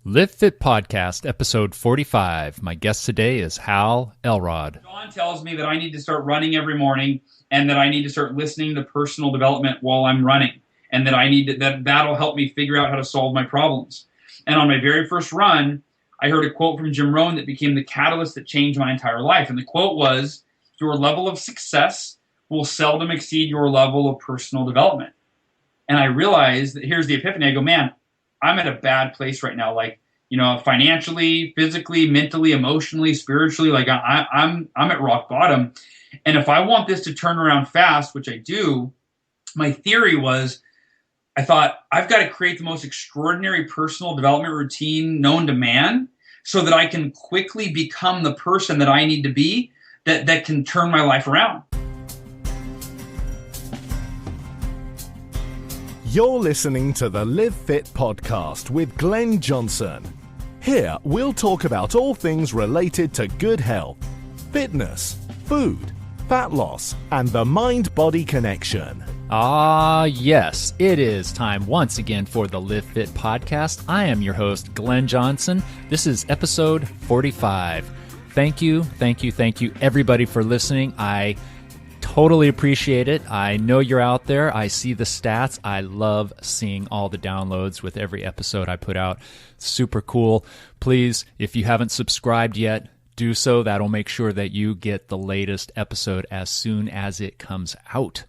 Live Fit Podcast, episode 45. My guest today is Hal Elrod. Dawn tells me that I need to start running every morning and that I need to start listening to personal development while I'm running, and that I need to, that'll help me figure out how to solve my problems. And on my very first run, I heard a quote from Jim Rohn that became the catalyst that changed my entire life. And the quote was, "Your level of success will seldom exceed your level of personal development." And I realized that here's the epiphany. I go, man, I'm at a bad place right now. Like, financially, physically, mentally, emotionally, spiritually, like I'm at rock bottom. And if I want this to turn around fast, which I do, my theory was, I thought I've got to create the most extraordinary personal development routine known to man so that I can quickly become the person that I need to be that can turn my life around. You're listening to the Live Fit Podcast with Glenn Johnson. Here, we'll talk about all things related to good health, fitness, food, fat loss, and the mind-body connection. Yes, it is time once again for the Live Fit Podcast. I am your host, Glenn Johnson. This is episode 45. Thank you, everybody, for listening. I totally appreciate it. I know you're out there. I see the stats. I love seeing all the downloads with every episode I put out. Super cool. Please, if you haven't subscribed yet, do so. That'll make sure that you get the latest episode as soon as it comes out.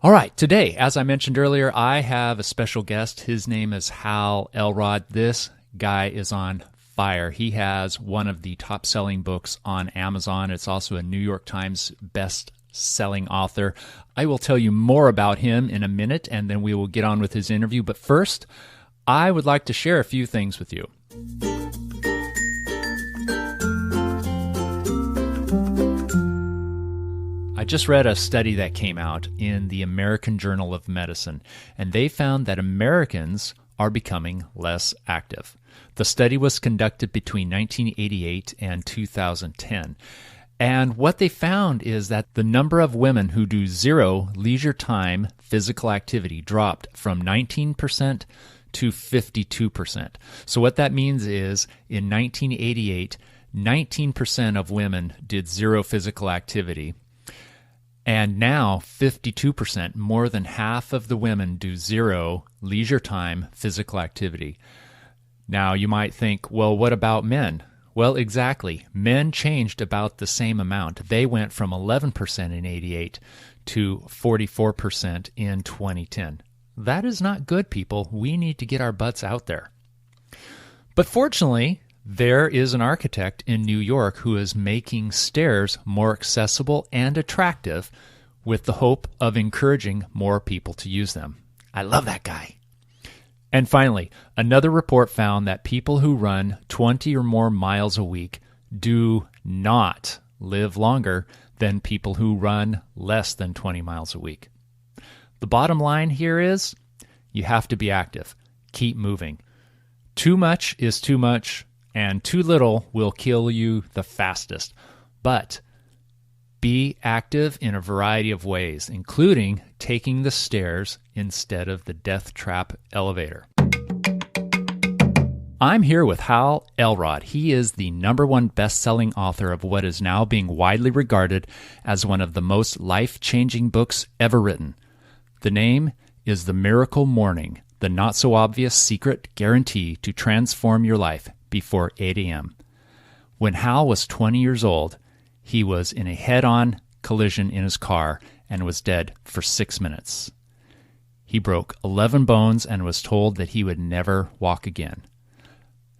All right, today, as I mentioned earlier, I have a special guest. His name is Hal Elrod. This guy is on fire. He has one of the top-selling books on Amazon. It's also a New York Times best-selling author. I will tell you more about him in a minute, and then we will get on with his interview. But first, I would like to share a few things with you. I just read a study that came out in the American Journal of Medicine, and they found that Americans are becoming less active. The study was conducted between 1988 and 2010. And what they found is that the number of women who do zero leisure time physical activity dropped from 19% to 52%. So what that means is in 1988, 19% of women did zero physical activity. And now 52%, more than half of the women do zero leisure time physical activity. Now you might think, well, what about men? Well, exactly. Men changed about the same amount. They went from 11% in 88 to 44% in 2010. That is not good, people. We need to get our butts out there. But fortunately, there is an architect in New York who is making stairs more accessible and attractive with the hope of encouraging more people to use them. I love that guy. And finally, another report found that people who run 20 or more miles a week do not live longer than people who run less than 20 miles a week. The bottom line here is you have to be active. Keep moving. Too much is too much, and too little will kill you the fastest. But be active in a variety of ways, including taking the stairs instead of the death trap elevator. I'm here with Hal Elrod. He is the #1 best-selling author of what is now being widely regarded as one of the most life-changing books ever written. The name is The Miracle Morning, the not-so-obvious secret guarantee to transform your life before 8 a.m. When Hal was 20 years old, he was in a head-on collision in his car and was dead for 6 minutes. He broke 11 bones and was told that he would never walk again.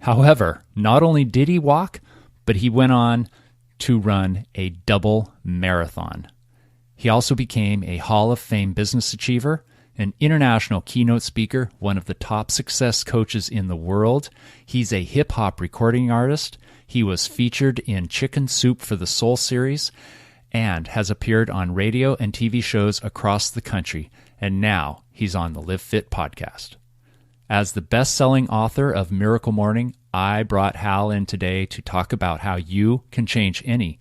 However, not only did he walk, but he went on to run a double marathon. He also became a Hall of Fame business achiever, an international keynote speaker, one of the top success coaches in the world. He's a hip-hop recording artist. He was featured in Chicken Soup for the Soul series and has appeared on radio and TV shows across the country. And now he's on the Live Fit podcast. As the best-selling author of Miracle Morning, I brought Hal in today to talk about how you can change any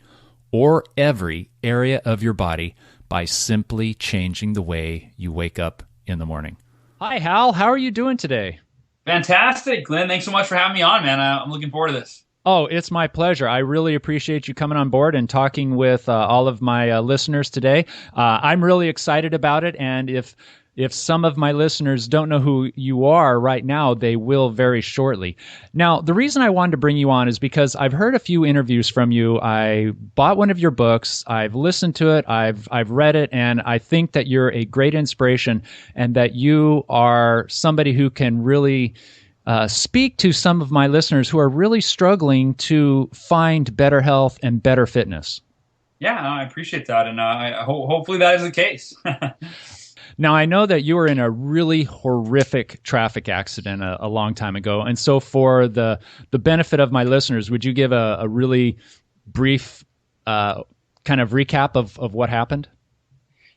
or every area of your body by simply changing the way you wake up in the morning. Hi, Hal. How are you doing today? Fantastic, Glenn. Thanks so much for having me on, man. I'm looking forward to this. Oh, it's my pleasure. I really appreciate you coming on board and talking with all of my listeners today. I'm really excited about it, and if some of my listeners don't know who you are right now, they will very shortly. Now, the reason I wanted to bring you on is because I've heard a few interviews from you. I bought one of your books. I've listened to it. I've read it, and I think that you're a great inspiration and that you are somebody who can really speak to some of my listeners who are really struggling to find better health and better fitness. Yeah, I appreciate that, and hopefully that is the case. Now, I know that you were in a really horrific traffic accident a long time ago, and so for the benefit of my listeners, would you give a really brief kind of recap of what happened?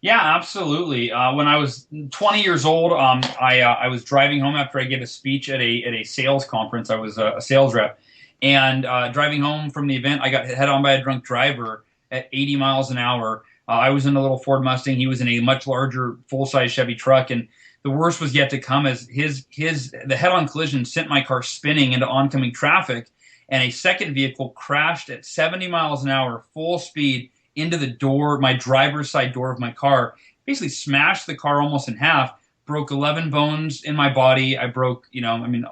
Yeah, absolutely. When I was 20 years old, I was driving home after I gave a speech at a sales conference. I was a sales rep, and driving home from the event, I got hit on by a drunk driver at 80 miles an hour. I was in a little Ford Mustang. He was in a much larger, full-size Chevy truck, and the worst was yet to come. As the head-on collision sent my car spinning into oncoming traffic, and a second vehicle crashed at 70 miles an hour, full speed, into the door, my driver's side door of my car, basically smashed the car almost in half, broke 11 bones in my body. I broke,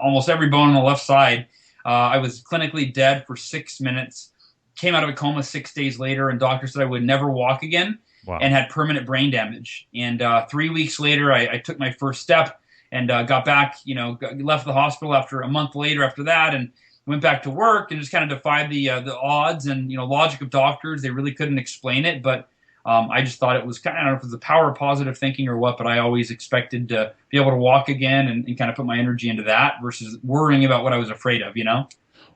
almost every bone on the left side. I was clinically dead for 6 minutes, came out of a coma 6 days later, and doctors said I would never walk again. Wow. And had permanent brain damage. And 3 weeks later, I took my first step and got back, left the hospital after a month later after that, and went back to work and just kind of defied the odds and logic of doctors. They really couldn't explain it, but I just thought it was kind of, I don't know if it was the power of positive thinking or what, but I always expected to be able to walk again and kind of put my energy into that versus worrying about what I was afraid of,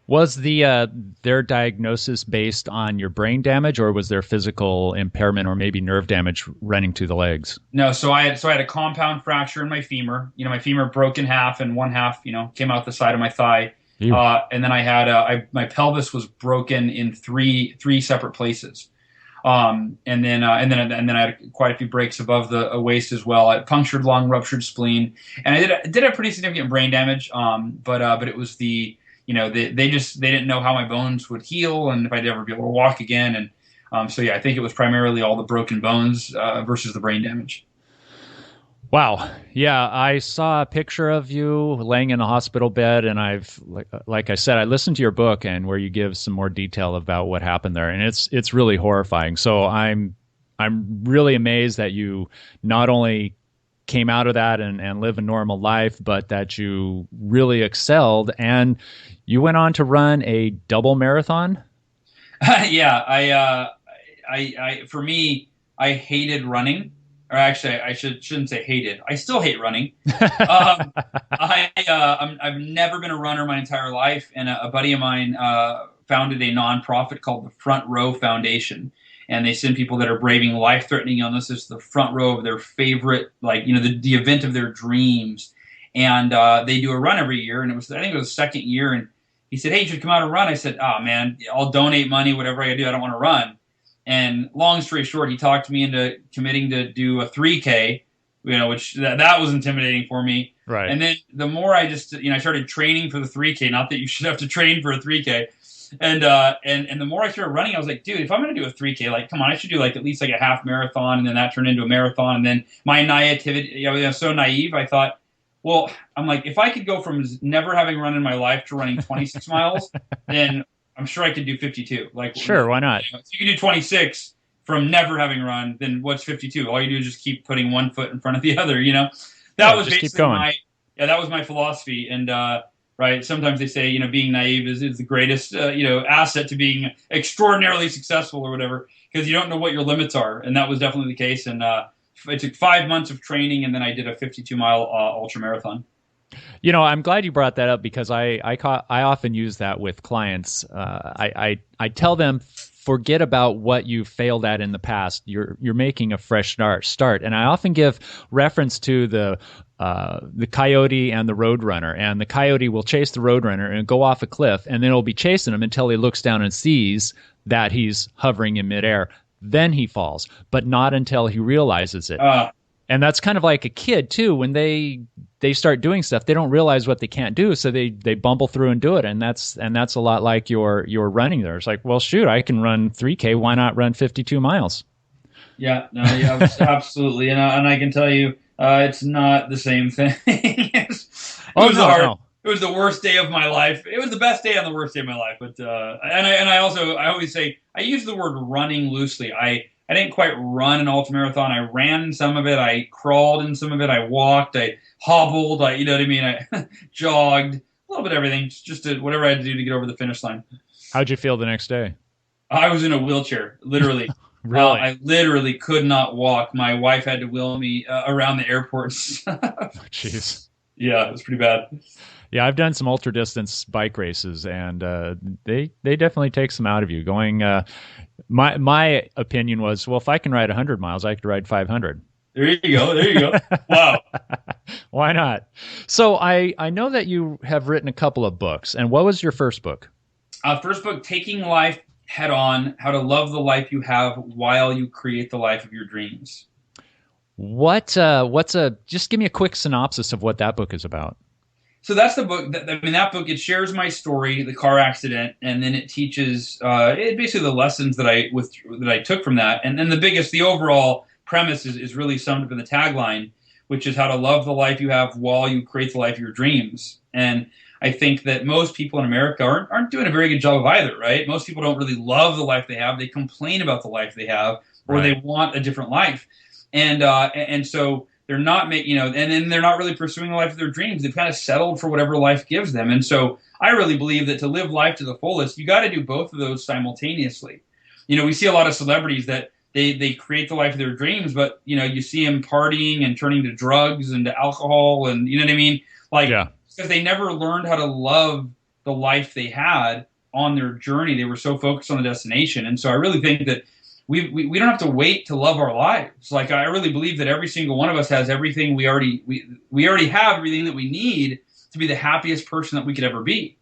Was their diagnosis based on your brain damage, or was there physical impairment or maybe nerve damage running to the legs? No, so I had a compound fracture in my femur. My femur broke in half, and one half, came out the side of my thigh. And then I had my pelvis was broken in three separate places, and then I had quite a few breaks above the waist as well. I punctured lung, ruptured spleen, and I did have pretty significant brain damage. But it was they didn't know how my bones would heal and if I'd ever be able to walk again. And so yeah, I think it was primarily all the broken bones versus the brain damage. Wow. Yeah, I saw a picture of you laying in a hospital bed, and I've, like I said, I listened to your book and where you give some more detail about what happened there, and it's really horrifying. So I'm really amazed that you not only came out of that and live a normal life, but that you really excelled, and you went on to run a double marathon. Yeah, for me, I hated running. Or actually, I shouldn't say hated. I still hate running. I've never been a runner my entire life, and a buddy of mine founded a nonprofit called the Front Row Foundation, and they send people that are braving life-threatening illnesses to the front row of their favorite, the event of their dreams, and they do a run every year. And I think it was the second year, and he said, "Hey, you should come out and run." I said, "Oh man, I'll donate money, whatever I do. I don't want to run." And long story short, he talked me into committing to do a 3K, which that was intimidating for me. Right. And then the more I just, I started training for the 3K. Not that you should have to train for a 3K. And the more I started running, I was like, dude, if I'm going to do a 3K, come on, I should do at least a half marathon, and then that turned into a marathon. And then my naivety, I was so naive. I thought, well, I'm like, if I could go from never having run in my life to running 26 miles, then I'm sure I could do 52. Sure, why not? If you can do 26 from never having run, then what's 52? All you do is just keep putting one foot in front of the other. That was basically that was my philosophy. And right, sometimes they say being naive is the greatest asset to being extraordinarily successful or whatever, because you don't know what your limits are. And that was definitely the case. And it took 5 months of training, and then I did a 52-mile ultra marathon. I'm glad you brought that up, because I often use that with clients. I tell them, forget about what you failed at in the past. You're making a fresh start. And I often give reference to the coyote and the roadrunner. And the coyote will chase the roadrunner and go off a cliff, and then it'll be chasing him until he looks down and sees that he's hovering in midair. Then he falls, but not until he realizes it. And that's kind of like a kid too. When they start doing stuff, they don't realize what they can't do, so they bumble through and do it. And that's a lot like your running there. It's like, well, shoot, I can run 3K. Why not run 52 miles? Yeah, no, yeah, absolutely. And I can tell you, it's not the same thing. It was the worst day of my life. It was the best day and the worst day of my life. But I always say, I use the word running loosely. I didn't quite run an ultramarathon. I ran some of it. I crawled in some of it. I walked. I hobbled. You know what I mean? I jogged. A little bit of everything. Just whatever I had to do to get over the finish line. How'd you feel the next day? I was in a wheelchair, literally. Really? I literally could not walk. My wife had to wheel me around the airport. Jeez. Yeah, it was pretty bad. Yeah, I've done some ultra distance bike races, and they definitely take some out of you. Going, my opinion was, well, if I can ride 100 miles, I could ride 500. There you go. There you go. Wow. Why not? So I know that you have written a couple of books, and what was your first book? First book, Taking Life Head On: How to Love the Life You Have While You Create the Life of Your Dreams. Just give me a quick synopsis of what that book is about. So that's the book. That book, it shares my story, the car accident, and then it teaches basically the lessons that I took from that. And then the overall premise is really summed up in the tagline, which is how to love the life you have while you create the life of your dreams. And I think that most people in America aren't doing a very good job of either, right? Most people don't really love the life they have. They complain about the life they have, or Right. they want a different life. And so they're not and then they're not really pursuing the life of their dreams. They've kind of settled for whatever life gives them. And so I really believe that to live life to the fullest, you got to do both of those simultaneously. We see a lot of celebrities that they create the life of their dreams, but you see them partying and turning to drugs and to alcohol, and you know what I mean? Because they never learned how to love the life they had on their journey. They were so focused on the destination. And so I really think that we don't have to wait to love our lives. Like, I really believe that every single one of us has everything we already have everything that we need to be the happiest person that we could ever be.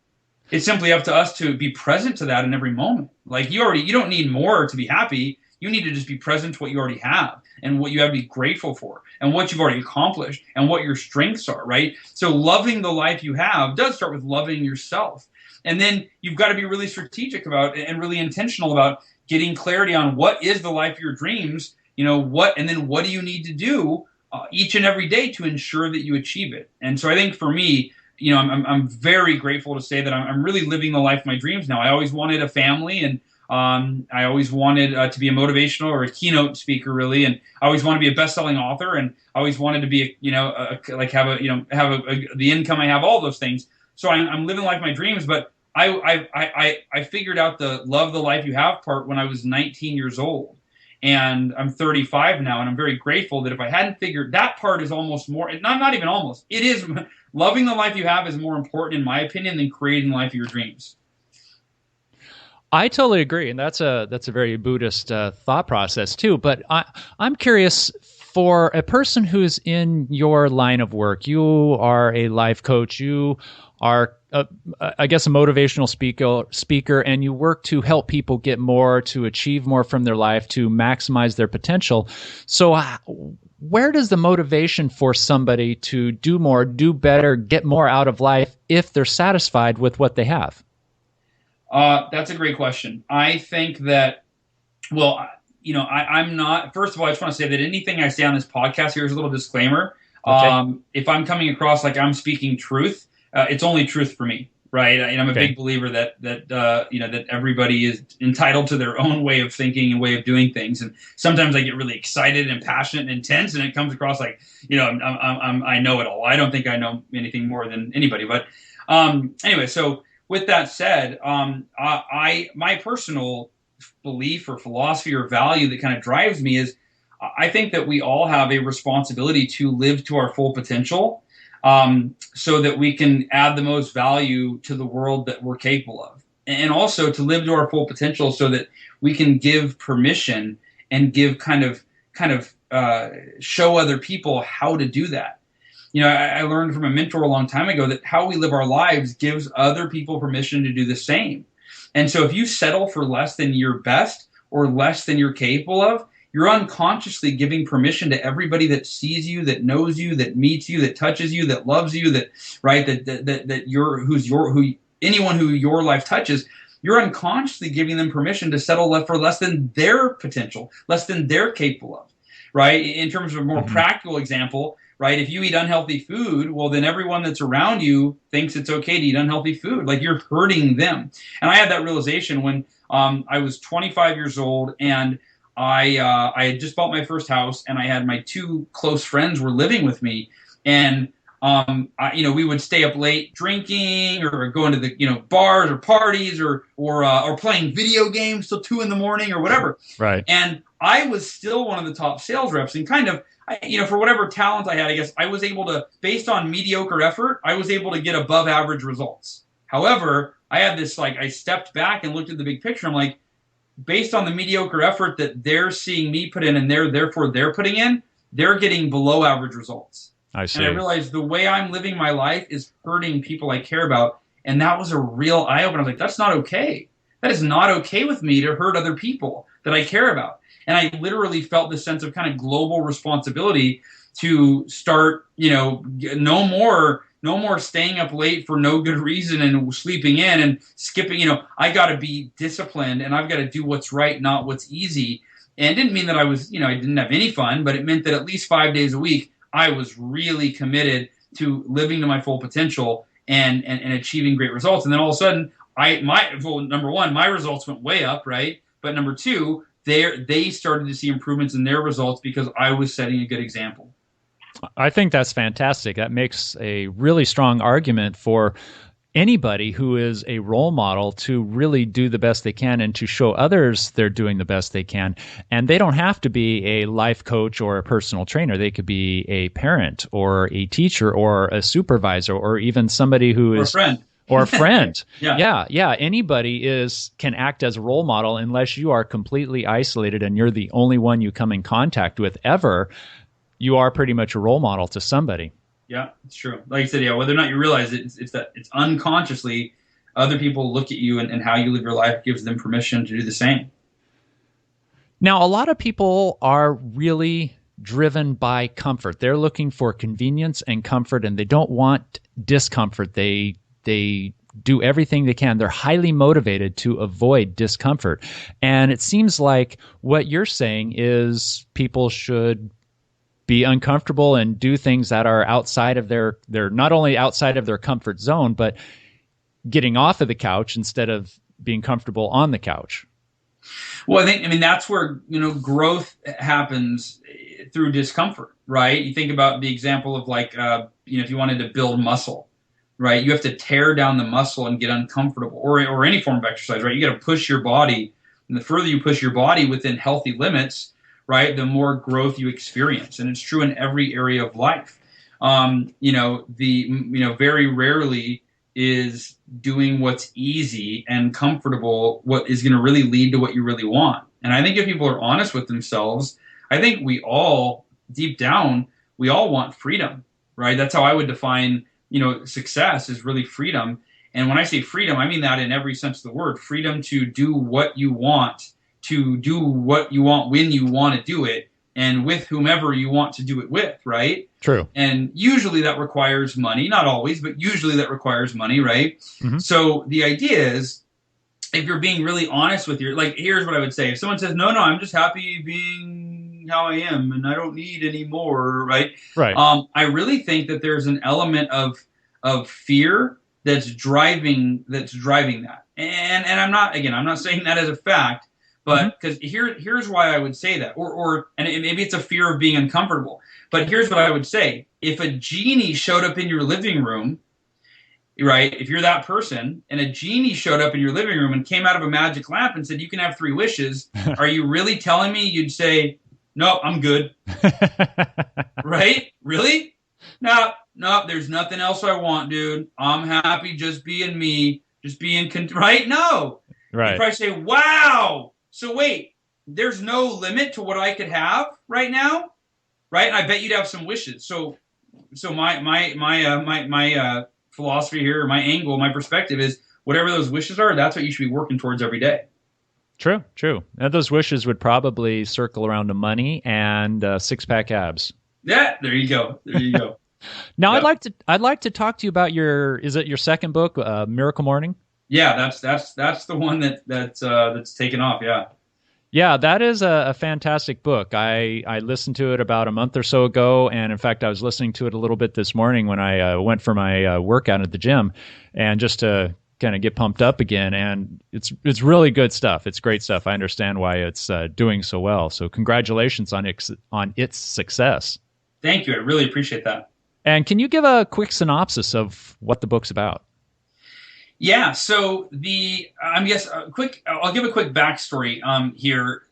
It's simply up to us to be present to that in every moment. Like, you don't need more to be happy. You need to just be present to what you already have and what you have to be grateful for and what you've already accomplished and what your strengths are, right? So loving the life you have does start with loving yourself. And then you've got to be really strategic about and really intentional about getting clarity on what is the life of your dreams, and then what do you need to do each and every day to ensure that you achieve it. And so I think for me, I'm very grateful to say that I'm really living the life of my dreams now. I always wanted a family, and I always wanted to be a motivational or a keynote speaker, really, and I always wanted to be a best-selling author, and I always wanted to be have the income I have, all those things. So I'm living the life of my dreams, but I figured out the love the life you have part when I was 19 years old, and I'm 35 now, and I'm very grateful that if I hadn't figured that part is almost more, not even almost, it is loving the life you have is more important in my opinion than creating the life of your dreams. I totally agree, and that's a very Buddhist thought process too. But I'm curious, for a person who's in your line of work, you are a life coach, you are, I guess, a motivational speaker, and you work to help people get more, to achieve more from their life, to maximize their potential. So where does the motivation for somebody to do more, do better, get more out of life if they're satisfied with what they have? That's a great question. I think that, I'm not, first of all, I just want to say that anything I say on this podcast, here's a little disclaimer. Okay. If I'm coming across like I'm speaking truth, it's only truth for me, right? And I'm a big believer that everybody is entitled to their own way of thinking and way of doing things. And sometimes I get really excited and passionate and intense, and it comes across like, I know it all. I don't think I know anything more than anybody. But anyway, so with that said, my personal belief or philosophy or value that kind of drives me is I think that we all have a responsibility to live to our full potential, so that we can add the most value to the world that we're capable of. And also to live to our full potential so that we can give permission and give kind of show other people how to do that. I learned from a mentor a long time ago that how we live our lives gives other people permission to do the same. And so if you settle for less than your best or less than you're capable of, you're unconsciously giving permission to everybody that sees you, that knows you, that meets you, that touches you, that loves you, that right, anyone who your life touches, you're unconsciously giving them permission to settle for less than their potential, less than they're capable of, right? In terms of a more practical example, right? If you eat unhealthy food, well, then everyone that's around you thinks it's okay to eat unhealthy food. Like, you're hurting them. And I had that realization when I was 25 years old, and I had just bought my first house, and I had my two close friends were living with me, and we would stay up late drinking or going to the bars or parties or playing video games till 2 a.m. or whatever. Right. And I was still one of the top sales reps, and kind of, for whatever talent I had, I guess I was able to, based on mediocre effort, I was able to get above average results. However, I had this, I stepped back and looked at the big picture. I'm like, based on the mediocre effort that they're seeing me put in, and therefore they're putting in, they're getting below average results. I see. And I realized the way I'm living my life is hurting people I care about. And that was a real eye-opener. I was like, that's not okay. That is not okay with me to hurt other people that I care about. And I literally felt this sense of kind of global responsibility to start, no more staying up late for no good reason and sleeping in and skipping. I got to be disciplined, and I've got to do what's right, not what's easy. And it didn't mean that I was, I didn't have any fun, but it meant that at least 5 days a week, I was really committed to living to my full potential and achieving great results. And then all of a sudden, number one, my results went way up, right? But number two, they started to see improvements in their results because I was setting a good example. I think that's fantastic. That makes a really strong argument for anybody who is a role model to really do the best they can and to show others they're doing the best they can. And they don't have to be a life coach or a personal trainer. They could be a parent or a teacher or a supervisor or even somebody who is... Or a friend. Or a friend. Yeah. Anybody can act as a role model unless you are completely isolated and you're the only one you come in contact with ever. You are pretty much a role model to somebody. Yeah, it's true. Like I said, whether or not you realize it, it's that it's unconsciously other people look at you and how you live your life gives them permission to do the same. Now, a lot of people are really driven by comfort. They're looking for convenience and comfort, and they don't want discomfort. They do everything they can. They're highly motivated to avoid discomfort. And it seems like what you're saying is people should be uncomfortable and do things that are outside of they're not only outside of their comfort zone, but getting off of the couch instead of being comfortable on the couch. Well, I mean, that's where, growth happens through discomfort, right? You think about the example of if you wanted to build muscle, right? You have to tear down the muscle and get uncomfortable, or any form of exercise, right? You got to push your body, and the further you push your body within healthy limits, right, the more growth you experience. And it's true in every area of life. Very rarely is doing what's easy and comfortable what is going to really lead to what you really want. And I think if people are honest with themselves, I think we all, deep down, we all want freedom, right? That's how I would define, success is really freedom. And when I say freedom, I mean that in every sense of the word. Freedom to do what you want, when you want to do it, and with whomever you want to do it with, right? True. And usually that requires money, not always, but usually that requires money, right? Mm-hmm. So the idea is, if you're being really honest with here's what I would say. If someone says, no, I'm just happy being how I am and I don't need any more, right? Right. I really think that there's an element of fear that's driving that. And I'm not saying that as a fact, but because here's why I would say that, and maybe it's a fear of being uncomfortable. But here's what I would say: if a genie showed up in your living room, right? If you're that person, and a genie showed up in your living room and came out of a magic lamp and said, "You can have 3 wishes," are you really telling me you'd say, "No, I'm good"? Right? Really? No. There's nothing else I want, dude. I'm happy just being me, just being right. No. Right. You'd probably say, "Wow. So wait, there's no limit to what I could have right now, right?" And I bet you'd have some wishes. So my philosophy here, my angle, my perspective is whatever those wishes are, that's what you should be working towards every day. True, true. And those wishes would probably circle around to money and six-pack abs. Yeah, there you go. There you go. Now, Yep. I'd like to talk to you about is it your second book, Miracle Morning? Yeah, that's the one that's taken off. Yeah. Yeah, that is a fantastic book. I listened to it about a month or so ago, and in fact, I was listening to it a little bit this morning when I went for my workout at the gym, and just to kind of get pumped up again. And it's really good stuff. It's great stuff. I understand why it's doing so well. So congratulations on its success. Thank you. I really appreciate that. And can you give a quick synopsis of what the book's about? Yeah, so I'll give a quick backstory here.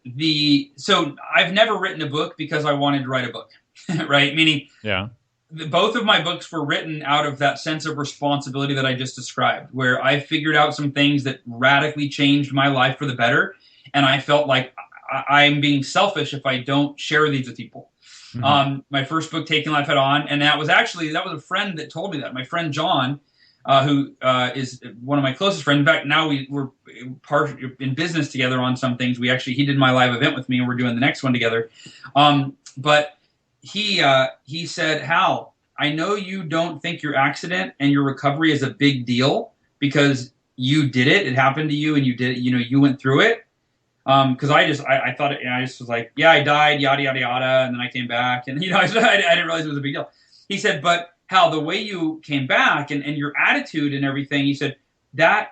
So I've never written a book because I wanted to write a book, right? Meaning, Yeah. both of my books were written out of that sense of responsibility that I just described, where I figured out some things that radically changed my life for the better, and I felt like I'm being selfish if I don't share these with people. Mm-hmm. My first book, Taking Life Head On, and that was a friend that told me that. My friend John. Who is one of my closest friends. In fact, now we're part in business together on some things. He did my live event with me, and we're doing the next one together. But he said, Hal, I know you don't think your accident and your recovery is a big deal because you did it. It happened to you, and you did it. You went through it. Because I thought it, and I just was like, yeah, I died, yada yada yada, and then I came back, and I didn't realize it was a big deal. He said, but Hal, the way you came back and your attitude and everything, he said, that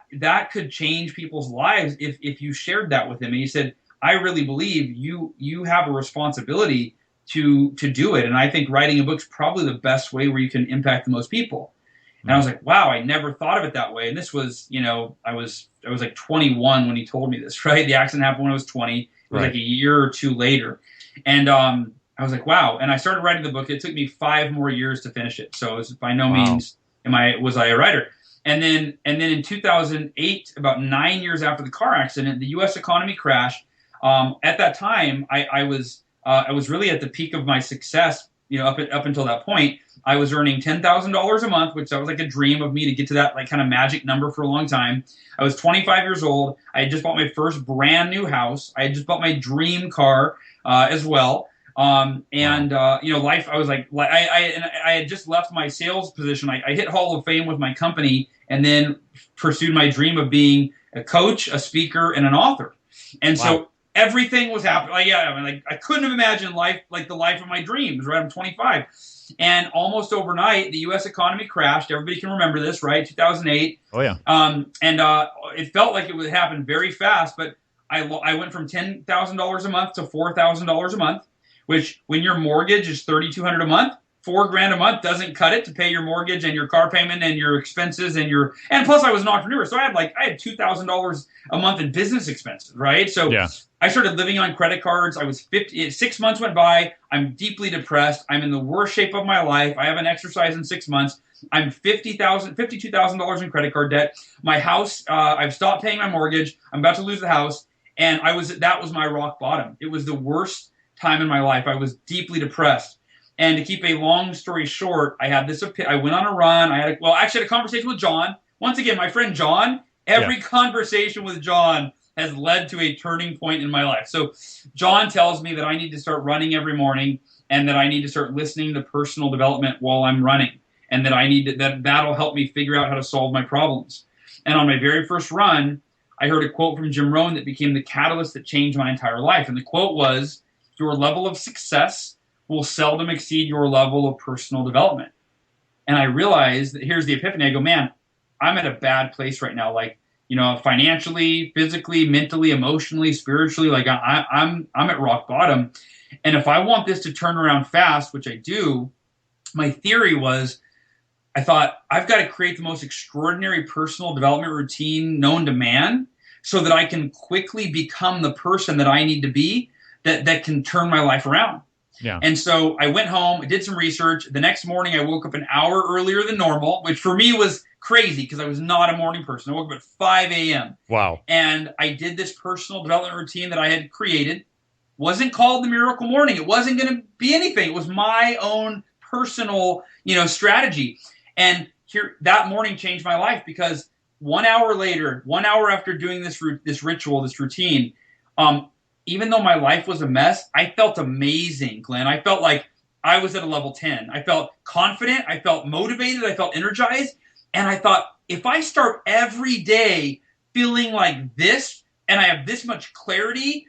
could change people's lives if you shared that with him. And he said, I really believe you have a responsibility to do it. And I think writing a book's probably the best way where you can impact the most people. And I was like, wow, I never thought of it that way. And this was, I was like 21 when he told me this, right? The accident happened when I was 20. It was like a year or two later. And I was like, wow. And I started writing the book. It took me 5 more years to finish it. So it was by no means was I a writer. And then in 2008, about 9 years after the car accident, the U.S. economy crashed. At that time, I was really at the peak of my success. Up until that point, I was earning $10,000 a month, which that was like a dream of me to get to that like kind of magic number for a long time. I was 25 years old. I had just bought my first brand new house. I had just bought my dream car as well. Life, I was like, I had just left my sales position. I hit Hall of Fame with my company and then pursued my dream of being a coach, a speaker, and an author. And so everything was happening. I couldn't have imagined life like the life of my dreams, right? I'm 25. And almost overnight, the U.S. economy crashed. Everybody can remember this, right? 2008. Oh, yeah. It felt like it would happen very fast, but I went from $10,000 a month to $4,000 a month. Which, when your mortgage is $3,200 a month, $4,000 a month doesn't cut it to pay your mortgage and your car payment and your expenses and plus I was an entrepreneur, so I had $2,000 a month in business expenses, right? So I started living on credit cards. I was 50. 6 months went by. I'm deeply depressed. I'm in the worst shape of my life. I haven't exercised in 6 months. I'm $52,000 in credit card debt. My house, I've stopped paying my mortgage. I'm about to lose the house, and that was my rock bottom. It was the worst time in my life. I was deeply depressed. And to keep a long story short, I went on a run. I had a conversation with John. Once again, my friend John, every conversation with John has led to a turning point in my life. So John tells me that I need to start running every morning and that I need to start listening to personal development while I'm running. And that that'll help me figure out how to solve my problems. And on my very first run, I heard a quote from Jim Rohn that became the catalyst that changed my entire life. And the quote was, your level of success will seldom exceed your level of personal development. And I realized that here's the epiphany. I go, man, I'm at a bad place right now. Financially, physically, mentally, emotionally, spiritually, I'm at rock bottom. And if I want this to turn around fast, which I do, my theory was, I thought I've got to create the most extraordinary personal development routine known to man so that I can quickly become the person that I need to be that can turn my life around. Yeah. And so I went home, I did some research. The next morning I woke up an hour earlier than normal, which for me was crazy because I was not a morning person. I woke up at 5 a.m. Wow. And I did this personal development routine that I had created. Wasn't called the Miracle Morning. It wasn't going to be anything. It was my own personal, strategy. And that morning changed my life because 1 hour later, 1 hour after doing this ritual, this routine, Even though my life was a mess, I felt amazing, Glenn. I felt like I was at a level 10. I felt confident. I felt motivated. I felt energized. And I thought, if I start every day feeling like this and I have this much clarity,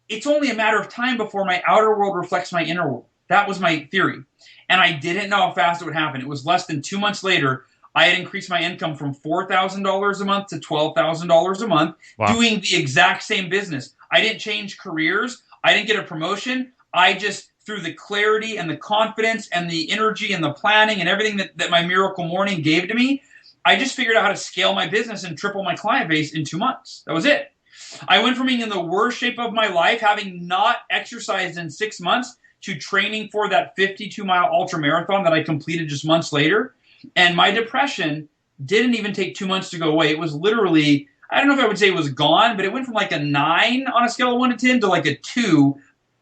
it's only a matter of time before my outer world reflects my inner world. That was my theory. And I didn't know how fast it would happen. It was less than 2 months later, I had increased my income from $4,000 a month to $12,000 a month, doing the exact same business. I didn't change careers. I didn't get a promotion. I just, through the clarity and the confidence and the energy and the planning and everything that my Miracle Morning gave to me, I just figured out how to scale my business and triple my client base in 2 months. That was it. I went from being in the worst shape of my life, having not exercised in 6 months, to training for that 52-mile ultra marathon that I completed just months later. And my depression didn't even take 2 months to go away. It was literally, I don't know if I would say it was gone, but it went from like a 9 on a scale of 1 to 10 to like a 2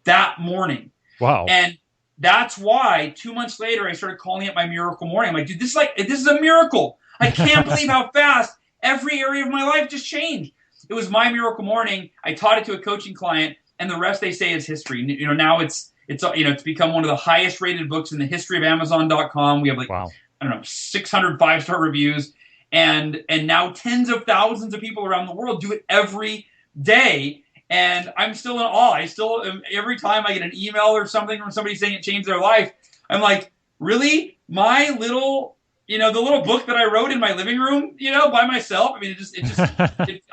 that morning. Wow. And that's why 2 months later, I started calling it my Miracle Morning. I'm like, dude, this is a miracle. I can't believe how fast every area of my life just changed. It was my Miracle Morning. I taught it to a coaching client, and the rest they say is history. Now it's become one of the highest rated books in the history of Amazon.com. We have I don't know, 600 5-star reviews, and now tens of thousands of people around the world do it every day. And I'm still in awe. Every time I get an email or something from somebody saying it changed their life, I'm like, really? My little, the little book that I wrote in my living room, by myself. I mean,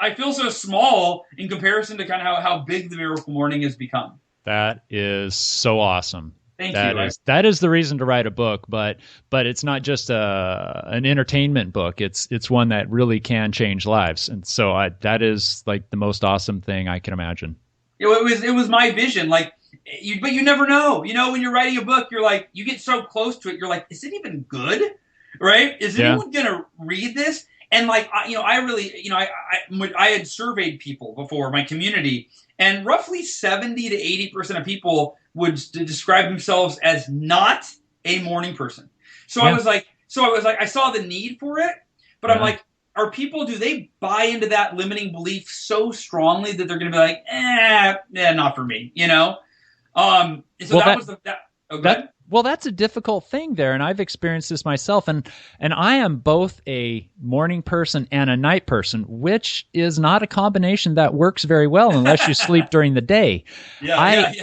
I feel so small in comparison to kind of how big the Miracle Morning has become. That is so awesome. Thank you. That is the reason to write a book, but it's not just an entertainment book. It's one that really can change lives, and so that is like the most awesome thing I can imagine. It was my vision, but you never know. When you're writing a book, you're like, you get so close to it, you're like, is it even good? Right? Is anyone gonna read this? And I had surveyed people before, my community, and roughly 70 to 80% of people would describe themselves as not a morning person. So I was like, I saw the need for it, but I'm like, do they buy into that limiting belief so strongly that they're going to be like, not for me, Well, that's a difficult thing there, and I've experienced this myself, and I am both a morning person and a night person, which is not a combination that works very well unless you sleep during the day. I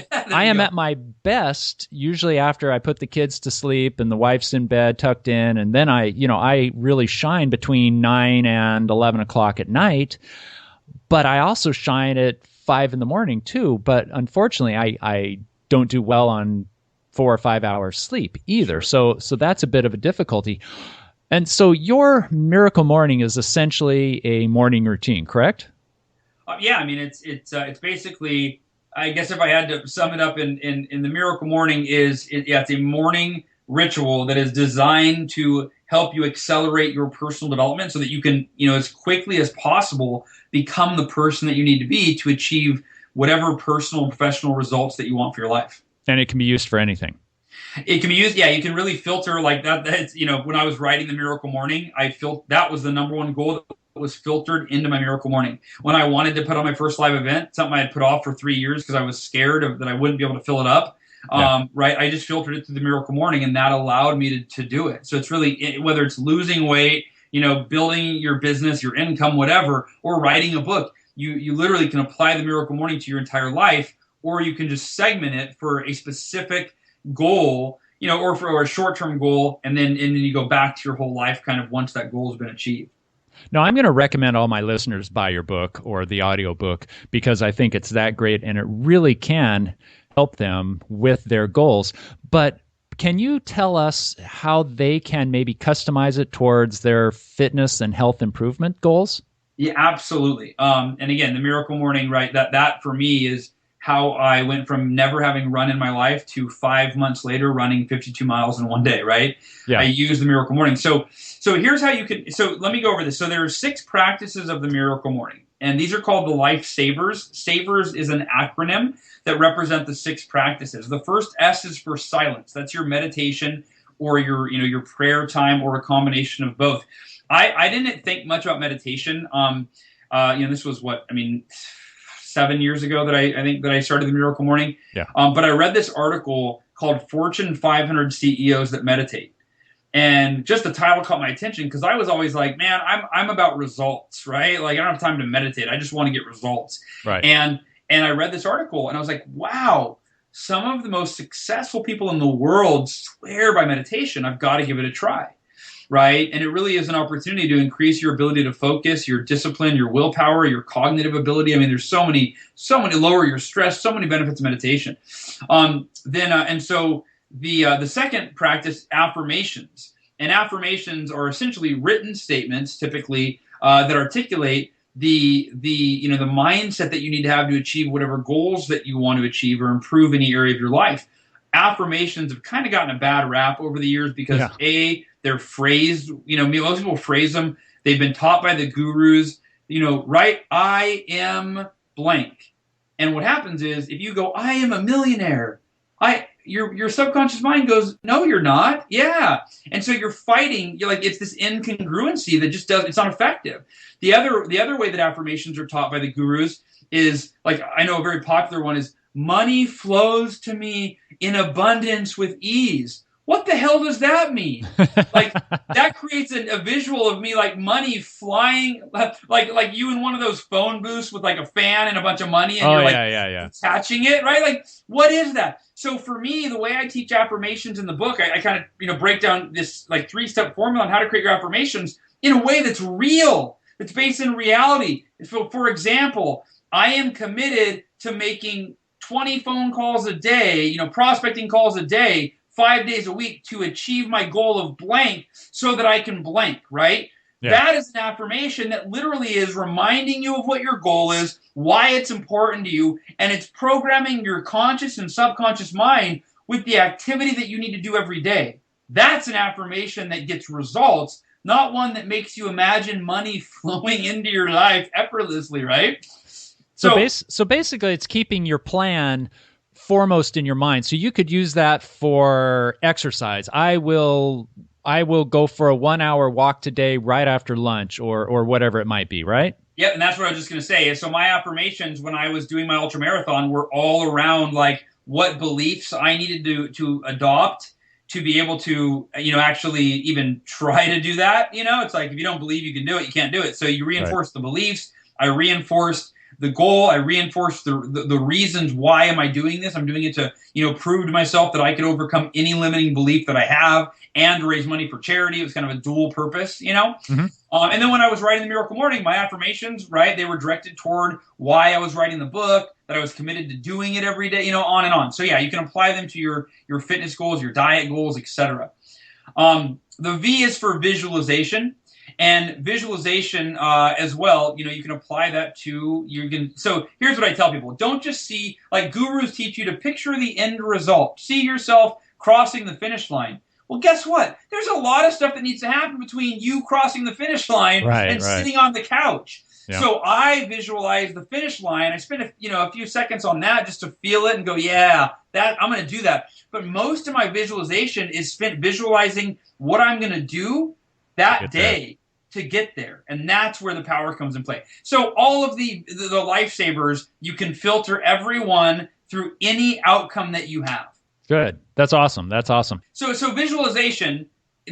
am at my best usually after I put the kids to sleep and the wife's in bed tucked in, and then I really shine between 9 and 11 o'clock at night, but I also shine at 5 in the morning too, but unfortunately I don't do well on 4 or 5 hours sleep either. So that's a bit of a difficulty. And so your Miracle Morning is essentially a morning routine, correct? Yeah, I mean it's basically, I guess if I had to sum it up in the Miracle Morning it's a morning ritual that is designed to help you accelerate your personal development so that you can, as quickly as possible become the person that you need to be to achieve whatever personal and professional results that you want for your life. And it can be used for anything. It can be used, you can really filter like that. That's, when I was writing the Miracle Morning, that was the number one goal that was filtered into my Miracle Morning. When I wanted to put on my first live event, something I had put off for 3 years because I was scared that I wouldn't be able to fill it up, right? I just filtered it through the Miracle Morning, and that allowed me to do it. So it's really, whether it's losing weight, building your business, your income, whatever, or writing a book, you literally can apply the Miracle Morning to your entire life, or you can just segment it for a specific goal, or for a short-term goal, and then you go back to your whole life kind of once that goal has been achieved. Now, I'm going to recommend all my listeners buy your book or the audio book because I think it's that great and it really can help them with their goals. But can you tell us how they can maybe customize it towards their fitness and health improvement goals? Yeah, absolutely. And again, the Miracle Morning, right? That for me is how I went from never having run in my life to 5 months later running 52 miles in one day, right? Yeah. I use the Miracle Morning. So here's how you can, so let me go over this. So there are 6 practices of the Miracle Morning, and these are called the Life Savers. Savers is an acronym that represent the 6 practices. The first S is for silence. That's your meditation or your prayer time or a combination of both. I didn't think much about meditation. This was 7 years ago that I think that I started the Miracle Morning. Yeah. But I read this article called Fortune 500 CEOs That Meditate. And just the title caught my attention because I was always like, man, I'm about results, right? Like I don't have time to meditate. I just want to get results. Right. And I read this article and I was like, wow, some of the most successful people in the world swear by meditation. I've got to give it a try. Right. And it really is an opportunity to increase your ability to focus, your discipline, your willpower, your cognitive ability. I mean, there's so many lower your stress, so many benefits of meditation. And so the second practice, affirmations. And affirmations are essentially written statements, typically, that articulate the mindset that you need to have to achieve whatever goals that you want to achieve or improve any area of your life. Affirmations have kind of gotten a bad rap over the years because they're phrased, most people phrase them. They've been taught by the gurus, right? I am blank. And what happens is if you go, I am a millionaire, your subconscious mind goes, no, you're not. Yeah. And so you're fighting, it's this incongruency that just it's not effective. The other way that affirmations are taught by the gurus is, like, I know a very popular one is, money flows to me in abundance with ease. What the hell does that mean? Like, that creates a visual of me, like, money flying, like you in one of those phone booths with like a fan and a bunch of money and you're attaching it, right? Like, what is that? So for me, the way I teach affirmations in the book, I kind of break down this like 3-step formula on how to create your affirmations in a way that's real, that's based in reality. So, for example, I am committed to making 20 phone calls a day, prospecting calls a day, 5 days a week to achieve my goal of blank so that I can blank, right? Yeah. That is an affirmation that literally is reminding you of what your goal is, why it's important to you, and it's programming your conscious and subconscious mind with the activity that you need to do every day. That's an affirmation that gets results, not one that makes you imagine money flowing into your life effortlessly, right? So basically it's keeping your plan foremost in your mind. So you could use that for exercise. I will go for a 1-hour walk today right after lunch or whatever it might be, right? Yeah, and that's what I was just going to say. So my affirmations when I was doing my ultramarathon were all around like what beliefs I needed to adopt to be able to, actually even try to do that. It's like if you don't believe you can do it, you can't do it. So you reinforce the beliefs. I reinforced the goal. I reinforced the reasons why am I doing this. I'm doing it to, prove to myself that I could overcome any limiting belief that I have and to raise money for charity. It was kind of a dual purpose, Mm-hmm. And then when I was writing the Miracle Morning, my affirmations, right, they were directed toward why I was writing the book, that I was committed to doing it every day, on and on. So yeah, you can apply them to your fitness goals, your diet goals, etc. The V is for visualization. And visualization as well, you can apply that to, so here's what I tell people. Don't just see, like gurus teach you to picture the end result. See yourself crossing the finish line. Well, guess what? There's a lot of stuff that needs to happen between you crossing the finish line and sitting on the couch. Yeah. So I visualize the finish line. I spend a few seconds on that just to feel it and go, yeah, that I'm going to do that. But most of my visualization is spent visualizing what I'm going to do that day to get there. And that's where the power comes in play. So all of the lifesavers, you can filter everyone through any outcome that you have. Good. That's awesome. So visualization,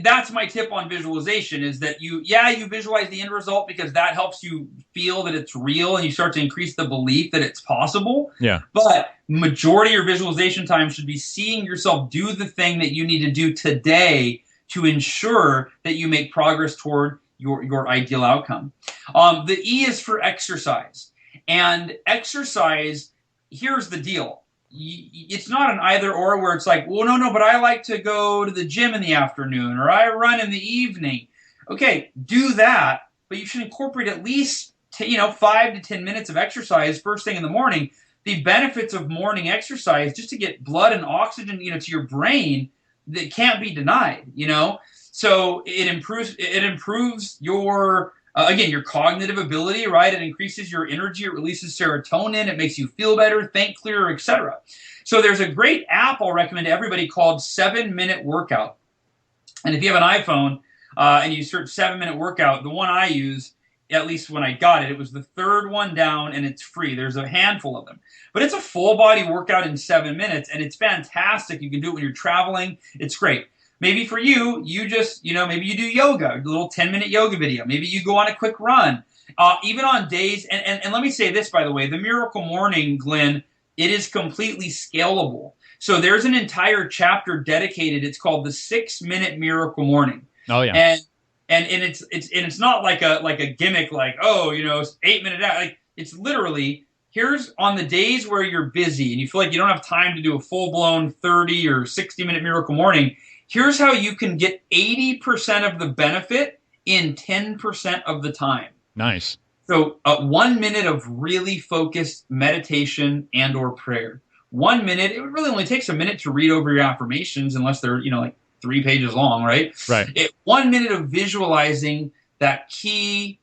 that's my tip on visualization is that you visualize the end result because that helps you feel that it's real and you start to increase the belief that it's possible. Yeah. But majority of your visualization time should be seeing yourself do the thing that you need to do today to ensure that you make progress toward your ideal outcome. The E is for exercise. And exercise, here's the deal. It's not an either or where it's like, well, no, but I like to go to the gym in the afternoon or I run in the evening. Okay, do that, but you should incorporate at least 5 to 10 minutes of exercise first thing in the morning. The benefits of morning exercise, just to get blood and oxygen, to your brain, that can't be denied, So it improves your your cognitive ability, right? It increases your energy, it releases serotonin, it makes you feel better, think clearer, etc. So there's a great app I'll recommend to everybody called 7-Minute Workout. And if you have an iPhone and you search 7-Minute Workout, the one I use, at least when I got it. It was the third one down, and it's free. There's a handful of them. But it's a full-body workout in 7 minutes, and it's fantastic. You can do it when you're traveling. It's great. Maybe for you, you just, maybe you do yoga, a little 10-minute yoga video. Maybe you go on a quick run. Even on days, and let me say this, by the way, the Miracle Morning, Glenn, it is completely scalable. So there's an entire chapter dedicated. It's called the 6-Minute Miracle Morning. Oh yeah. And it's not like a gimmick, like, 8-minute out. Like, it's literally, here's on the days where you're busy and you feel like you don't have time to do a full-blown 30 or 60-minute Miracle Morning. Here's how you can get 80% of the benefit in 10% of the time. Nice. So 1 minute of really focused meditation and or prayer. 1 minute, it really only takes a minute to read over your affirmations unless they're, like 3 pages long, right? Right. 1 minute of visualizing that key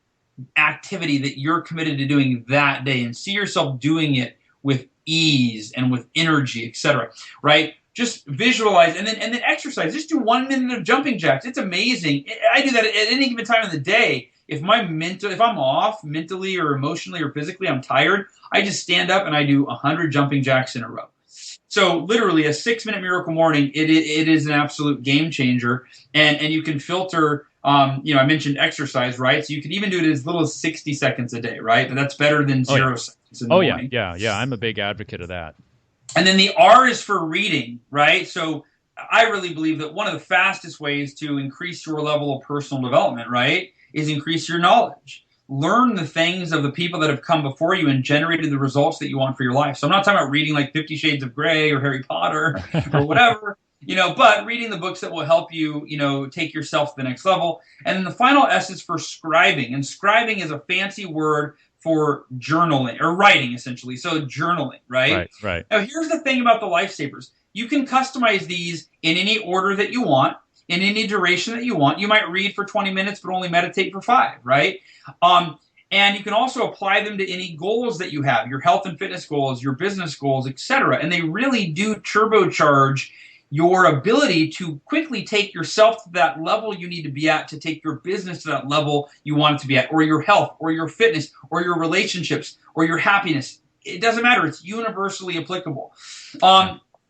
activity that you're committed to doing that day and see yourself doing it with ease and with energy, etc. Right? Just visualize and then exercise. Just do 1 minute of jumping jacks. It's amazing. I do that at any given time of the day. If I'm off mentally or emotionally or physically, I'm tired, I just stand up and I do 100 jumping jacks in a row. So literally a 6-minute Miracle Morning, it is an absolute game changer. And you can filter, I mentioned exercise, right? So you can even do it as little as 60 seconds a day, right? But that's better than 0 seconds in the morning. Yeah. I'm a big advocate of that. And then the R is for reading, right? So I really believe that one of the fastest ways to increase your level of personal development, right, is increase your knowledge. Learn the things of the people that have come before you and generated the results that you want for your life. So I'm not talking about reading like 50 Shades of Grey or Harry Potter or whatever, but reading the books that will help you, take yourself to the next level. And then the final S is for scribing. And scribing is a fancy word for journaling or writing, essentially. So journaling, right? Right. Now, here's the thing about the Lifesavers. You can customize these in any order that you want, in any duration that you want. You might read for 20 minutes, but only meditate for 5, right? And you can also apply them to any goals that you have, your health and fitness goals, your business goals, etc. And they really do turbocharge your ability to quickly take yourself to that level you need to be at to take your business to that level you want it to be at, or your health, or your fitness, or your relationships, or your happiness. It doesn't matter. It's universally applicable.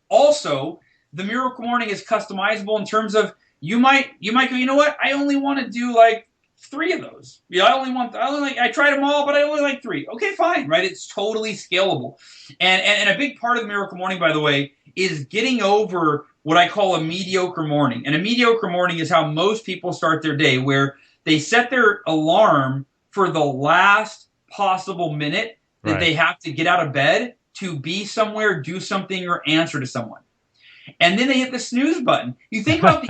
Also, the Miracle Morning is customizable in terms of you might go, you know what? I only want to do like 3 of those. I tried them all, but I only like 3. Okay, fine, right? It's totally scalable. And a big part of the Miracle Morning, by the way, is getting over what I call a mediocre morning. And a mediocre morning is how most people start their day, where they set their alarm for the last possible minute that they have to get out of bed to be somewhere, do something, or answer to someone. And then they hit the snooze button. You think about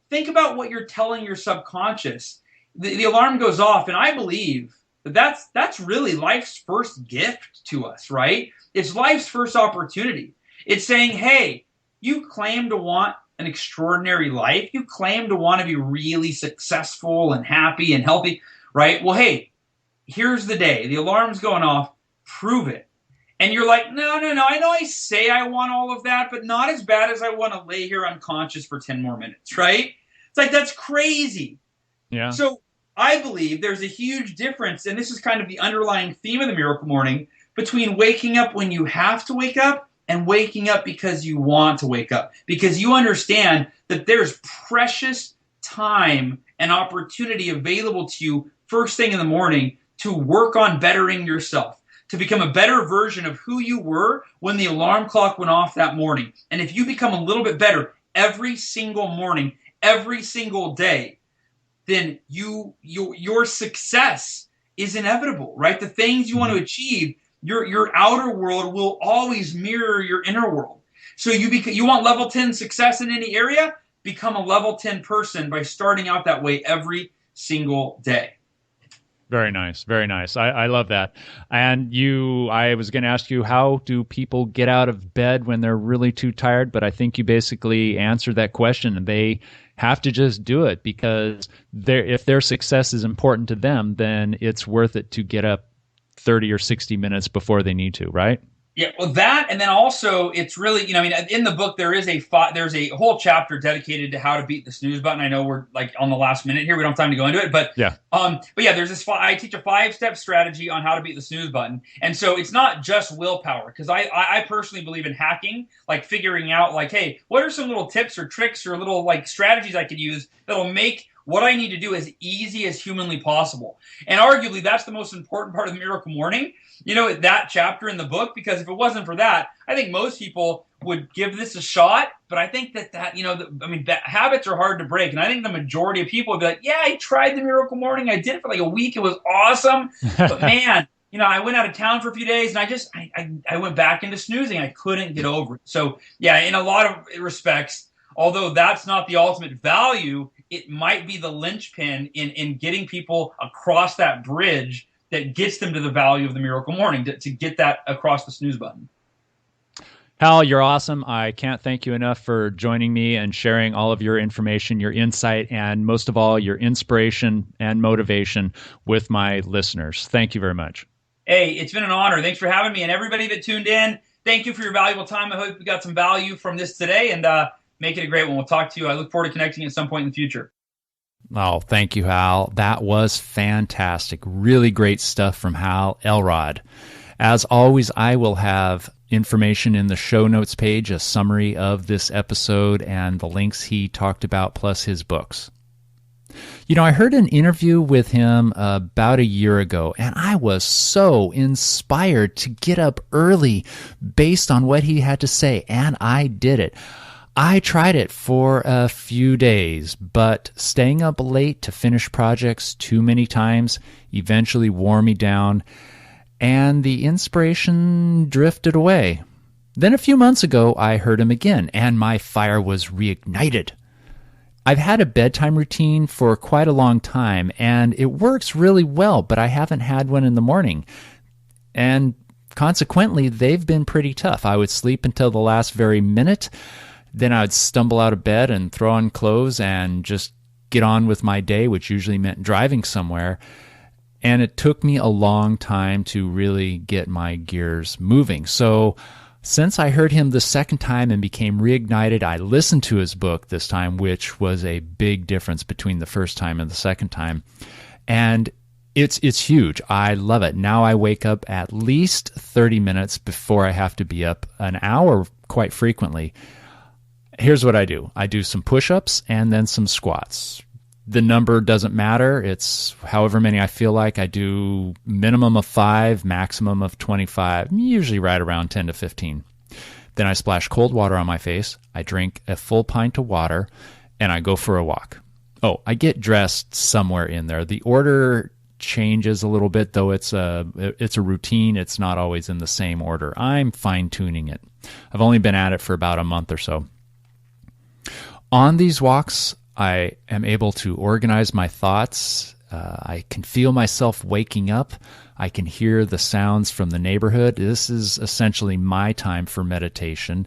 think about what you're telling your subconscious. The alarm goes off, and I believe that's really life's first gift to us, right? It's life's first opportunity. It's saying, hey, you claim to want an extraordinary life. You claim to want to be really successful and happy and healthy, right? Well, hey, here's the day. The alarm's going off. Prove it. And you're like, no. I know I say I want all of that, but not as bad as I want to lay here unconscious for 10 more minutes, right? It's like, that's crazy. Yeah. So I believe there's a huge difference, and this is kind of the underlying theme of the Miracle Morning, between waking up when you have to wake up and waking up because you want to wake up. Because you understand that there's precious time and opportunity available to you first thing in the morning to work on bettering yourself, to become a better version of who you were when the alarm clock went off that morning. And if you become a little bit better every single morning, every single day, then your success is inevitable, right? The things you want to achieve, your outer world will always mirror your inner world. So you want level 10 success in any area? Become a level 10 person by starting out that way every single day. Very nice. Very nice. I love that. And I was going to ask you, how do people get out of bed when they're really too tired? But I think you basically answered that question, and they have to just do it, because if their success is important to them, then it's worth it to get up 30 or 60 minutes before they need to, right? Yeah, well, that, and then also it's really, in the book there's a whole chapter dedicated to how to beat the snooze button. I know we're like on the last minute here; we don't have time to go into it, but yeah, there's this. I teach a 5-step strategy on how to beat the snooze button, and so it's not just willpower, because I personally believe in hacking, like figuring out like, hey, what are some little tips or tricks or little like strategies I could use that'll make what I need to do as easy as humanly possible. And arguably, that's the most important part of the Miracle Morning, that chapter in the book, because if it wasn't for that, I think most people would give this a shot. But I think that habits are hard to break. And I think the majority of people would be like, yeah, I tried the Miracle Morning. I did it for like a week. It was awesome. But man, I went out of town for a few days and I went back into snoozing. I couldn't get over it. So yeah, in a lot of respects, although that's not the ultimate value, it might be the linchpin in getting people across that bridge that gets them to the value of the Miracle Morning, to get that across the snooze button. Hal, you're awesome. I can't thank you enough for joining me and sharing all of your information, your insight, and most of all, your inspiration and motivation with my listeners. Thank you very much. Hey, it's been an honor. Thanks for having me. And everybody that tuned in, thank you for your valuable time. I hope you got some value from this today, and make it a great one. We'll talk to you. I look forward to connecting at some point in the future. Oh, thank you, Hal. That was fantastic. Really great stuff from Hal Elrod. As always, I will have information in the show notes page, a summary of this episode and the links he talked about, plus his books. I heard an interview with him about a year ago, and I was so inspired to get up early based on what he had to say, and I did it. I tried it for a few days, but staying up late to finish projects too many times eventually wore me down, and the inspiration drifted away. Then a few months ago, I heard him again, and my fire was reignited. I've had a bedtime routine for quite a long time, and it works really well, but I haven't had one in the morning. And consequently, they've been pretty tough. I would sleep until the last very minute, then I would stumble out of bed and throw on clothes and just get on with my day, which usually meant driving somewhere. And it took me a long time to really get my gears moving. So since I heard him the second time and became reignited, I listened to his book this time, which was a big difference between the first time and the second time. And it's huge. I love it. Now I wake up at least 30 minutes before I have to be up an hour quite frequently. Here's what I do. I do some push-ups and then some squats. The number doesn't matter. It's however many I feel like. I do minimum of 5, maximum of 25, usually right around 10 to 15. Then I splash cold water on my face. I drink a full pint of water, and I go for a walk. Oh, I get dressed somewhere in there. The order changes a little bit, though it's a routine. It's not always in the same order. I'm fine-tuning it. I've only been at it for about a month or so. On these walks, I am able to organize my thoughts. I can feel myself waking up. I can hear the sounds from the neighborhood. This is essentially my time for meditation.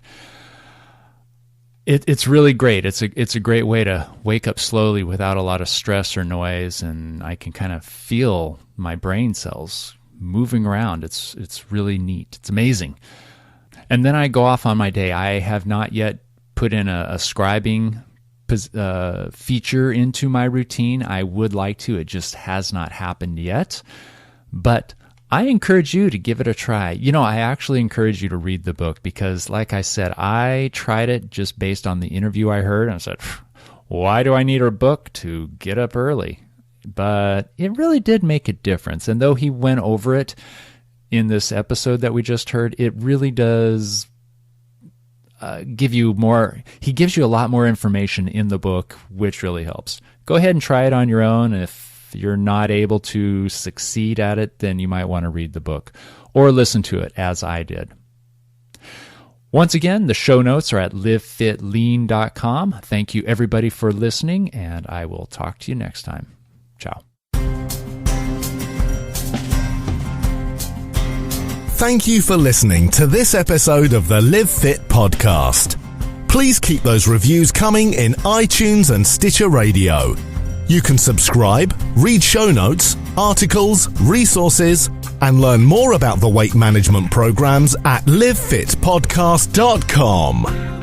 It's really great. It's a great way to wake up slowly without a lot of stress or noise, and I can kind of feel my brain cells moving around. It's really neat. It's amazing. And then I go off on my day. I have not yet put in a scribing feature into my routine. I would like to. It just has not happened yet. But I encourage you to give it a try. I actually encourage you to read the book because, like I said, I tried it just based on the interview I heard. And I said, why do I need a book to get up early? But it really did make a difference. And though he went over it in this episode that we just heard, it really does give you more. He gives you a lot more information in the book, which really helps. Go ahead and try it on your own. If you're not able to succeed at it, then you might want to read the book or listen to it as I did. Once again, the show notes are at livefitlean.com. Thank you everybody for listening, and I will talk to you next time. Ciao. Thank you for listening to this episode of the Live Fit podcast. Please keep those reviews coming in iTunes and Stitcher Radio. You can subscribe, read show notes, articles, resources, and learn more about the weight management programs at livefitpodcast.com.